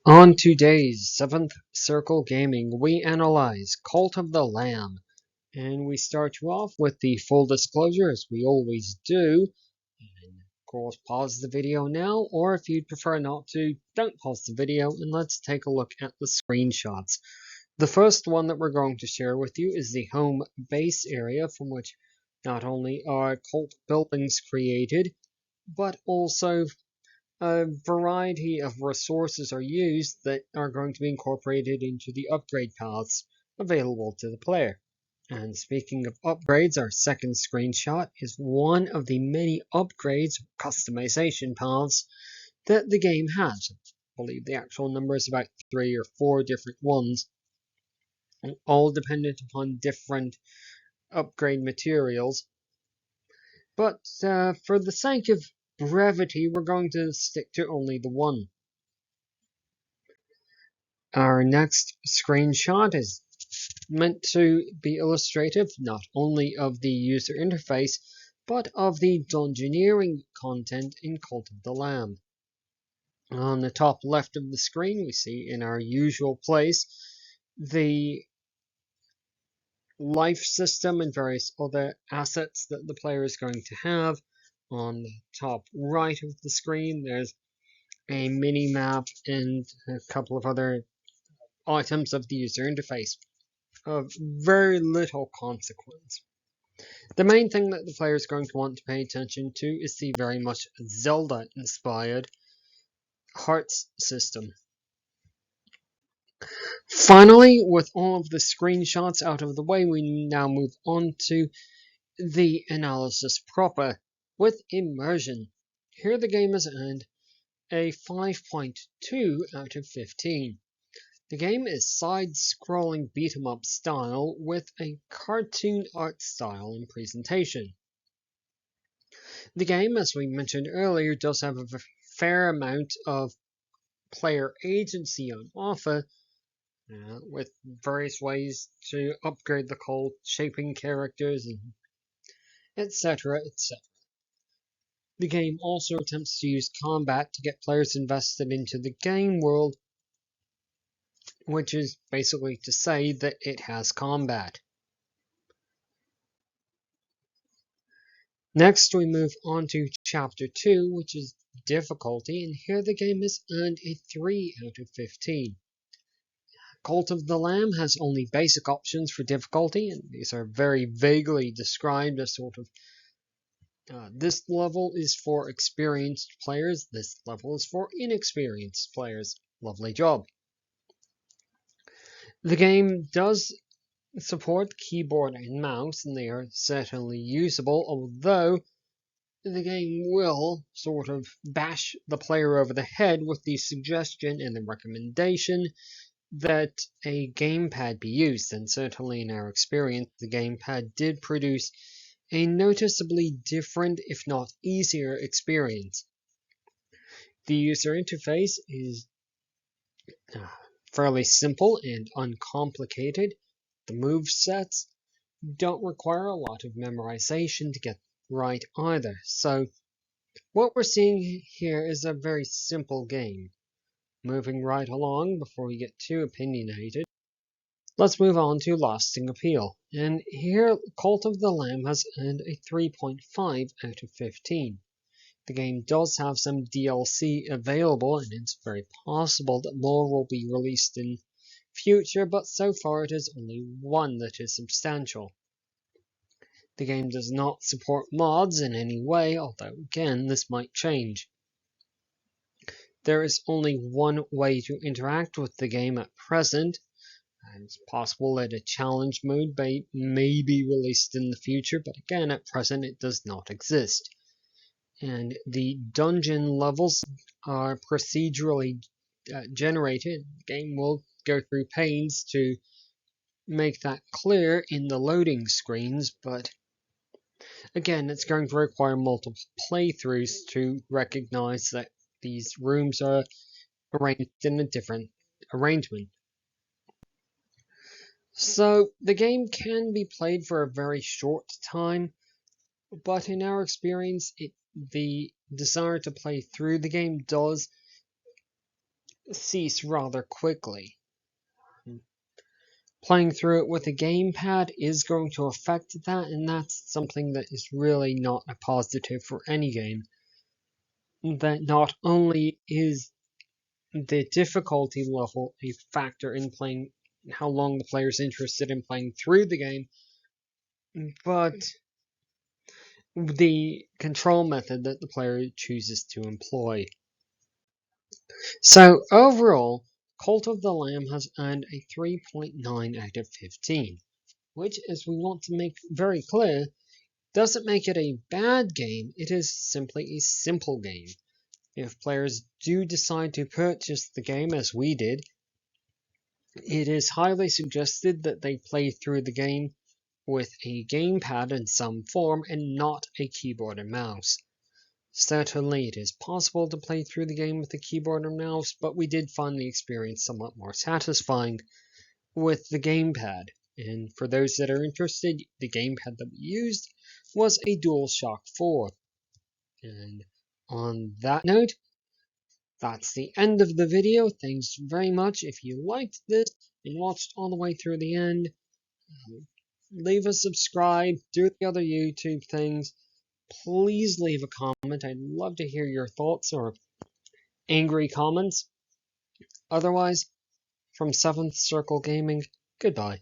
On today's 7th Circle Gaming, we analyze Cult of the Lamb, and we start you off with the full disclosure as we always do. And of course, pause the video now, or if you'd prefer not to, don't pause the video, and let's take a look at the screenshots. The first one that we're going to share with you is the home base area, from which not only are cult buildings created, but also a variety of resources are used that are going to be incorporated into the upgrade paths available to the player. And speaking of upgrades, our second screenshot is one of the many upgrades, customization paths that the game has. I believe the actual number is about 3 or 4 different ones, all dependent upon different upgrade materials. But for the sake of brevity, we're going to stick to only the one. Our next screenshot is meant to be illustrative not only of the user interface, but of the dungeoneering content in Cult of the Lamb. On the top left of the screen, we see in our usual place the life system and various other assets that the player is going to have. On the top right of the screen, there's a mini map and a couple of other items of the user interface of very little consequence. The main thing that the player is going to want to pay attention to is the very much Zelda-inspired hearts system. Finally, with all of the screenshots out of the way, we now move on to the analysis proper with immersion. Here the game has earned a 5.2 out of 15. The game is side-scrolling beat-em-up style with a cartoon art style and presentation. The game, as we mentioned earlier, does have a fair amount of player agency on offer, with various ways to upgrade the cult, shaping characters, and etc. etc. The game also attempts to use combat to get players invested into the game world, which is basically to say that it has combat. Next, we move on to Chapter 2, which is difficulty, and here the game has earned a 3 out of 15. Cult of the Lamb has only basic options for difficulty, and these are very vaguely described as sort of this level is for experienced players, this level is for inexperienced players. Lovely job. The game does support keyboard and mouse, and they are certainly usable, although the game will sort of bash the player over the head with the suggestion and the recommendation that a gamepad be used, and certainly in our experience, the gamepad did produce a noticeably different, if not easier, experience. The user interface is fairly simple and uncomplicated. The movesets don't require a lot of memorization to get right either. So what we're seeing here is a very simple game. Moving right along before we get too opinionated, let's move on to Lasting Appeal. And here, Cult of the Lamb has earned a 3.5 out of 15. The game does have some DLC available, and it's very possible that more will be released in future, but so far it is only one that is substantial. The game does not support mods in any way, although again, this might change. There is only one way to interact with the game at present, and it's possible that a challenge mode may be released in the future, but again, at present it does not exist. And the dungeon levels are procedurally generated. The game will go through pains to make that clear in the loading screens, but again, it's going to require multiple playthroughs to recognize that these rooms are arranged in a different arrangement. So the game can be played for a very short time, but in our experience, the desire to play through the game does cease rather quickly. Playing through it with a gamepad is going to affect that, and that's something that is really not a positive for any game. That not only is the difficulty level a factor in playing, how long the player is interested in playing through the game, but the control method that the player chooses to employ. So overall, Cult of the Lamb has earned a 3.9 out of 15, which, as we want to make very clear, doesn't make it a bad game, it is simply a simple game. If players do decide to purchase the game as we did, it is highly suggested that they play through the game with a gamepad in some form and not a keyboard and mouse. Certainly it is possible to play through the game with a keyboard and mouse, but we did find the experience somewhat more satisfying with the gamepad. And for those that are interested, the gamepad that we used was a DualShock 4. And on that note, that's the end of the video. Thanks very much. If you liked this and watched all the way through the end, leave a subscribe, do the other YouTube things. Please leave a comment. I'd love to hear your thoughts or angry comments. Otherwise, from 7th Circle Gaming, goodbye.